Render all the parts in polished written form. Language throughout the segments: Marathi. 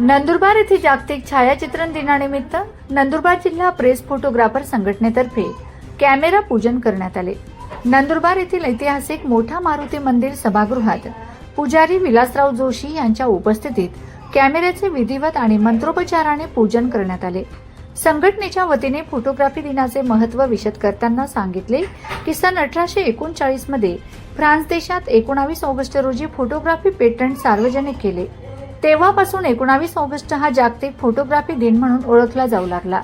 नंदुरबार येथे जागतिक छायाचित्रण दिनानिमित्त नंदुरबार जिल्हा प्रेस फोटोग्राफर संघटनेतर्फे कॅमेरा पूजन करण्यात आले। नंदुरबार येथील ऐतिहासिक मोठा मारुती मंदिर सभागृहात पुजारी विलासराव जोशी यांच्या उपस्थितीत कॅमेऱ्याचे विधिवत आणि मंत्रोपचाराने पूजन करण्यात आले। संघटनेच्या वतीने फोटोग्राफी दिनाचे महत्त्व विशद करताना सांगितले की सन 1839 मध्ये फ्रान्स देशात 19 ऑगस्ट रोजी फोटोग्राफी पेटंट सार्वजनिक केले। तेव्हापासून 19 ऑगस्ट हा जागतिक फोटोग्राफी दिन म्हणून ओळखला जाऊ लागला।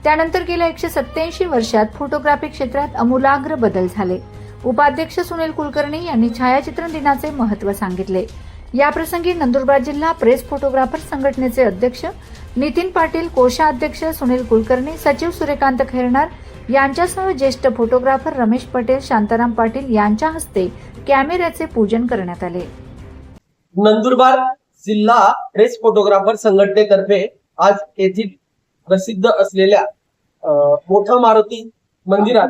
त्यानंतर गेल्या 187 वर्षात फोटोग्राफी क्षेत्रात आमूलाग्र बदल झाले। उपाध्यक्ष सुनील कुलकर्णी यांनी छायाचित्रण दिनाचे महत्त्व सांगितले। याप्रसंगी नंदुरबार जिल्हा प्रेस फोटोग्राफर संघटनेचे अध्यक्ष नितीन पाटील, कोषाध्यक्ष सुनील कुलकर्णी, सचिव सूर्यकांत खैरनार यांच्यासह ज्येष्ठ फोटोग्राफर रमेश पटेल, शांताराम पाटील यांच्या हस्ते कॅमेऱ्याचे पूजन करण्यात आले। नंदुरबार जिल्हा प्रेस फोटोग्राफर संघटनेतर्फे आज येथील प्रसिद्ध असलेल्या मोठा मारुती मंदिरात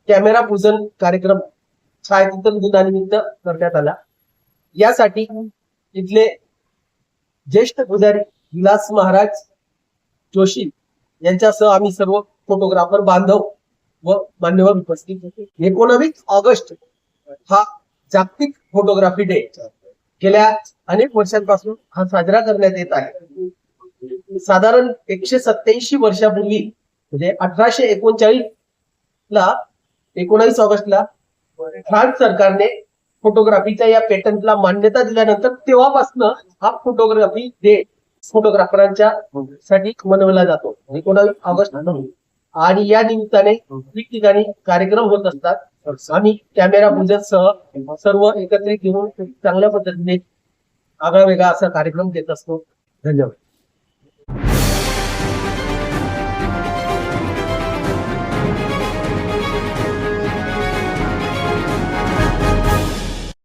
कॅमेरा पूजन कार्यक्रम छायाचित्रण दिनानिमित्त करण्यात आला। यासाठी इथले ज्येष्ठ पुजारी विलास महाराज जोशी यांच्यासह आम्ही सर्व फोटोग्राफर बांधव व मान्यवर उपस्थित होते। 19 ऑगस्ट हा जागतिक फोटोग्राफी डे गेल्या अनेक वर्षांपासून हा साजरा करण्यात येत आहे। साधारण 187 वर्षापूर्वी म्हणजे 1839 ला 19 ऑगस्टला फ्रान्स सरकारने फोटोग्राफीच्या या पेटंटला मान्यता दिल्यानंतर तेव्हापासून हा फोटोग्राफी डे फोटोग्राफरांच्या साठी मनवला जातो 19 ऑगस्ट आणि या निमित्ताने ठिकठिकाणी कार्यक्रम होत असतात। आम्ही कॅमेरा पूजन सह सर्व एकत्रित घेऊन चांगल्या पद्धतीने आगळा वेगळा असा कार्यक्रम घेत असतो। धन्यवाद।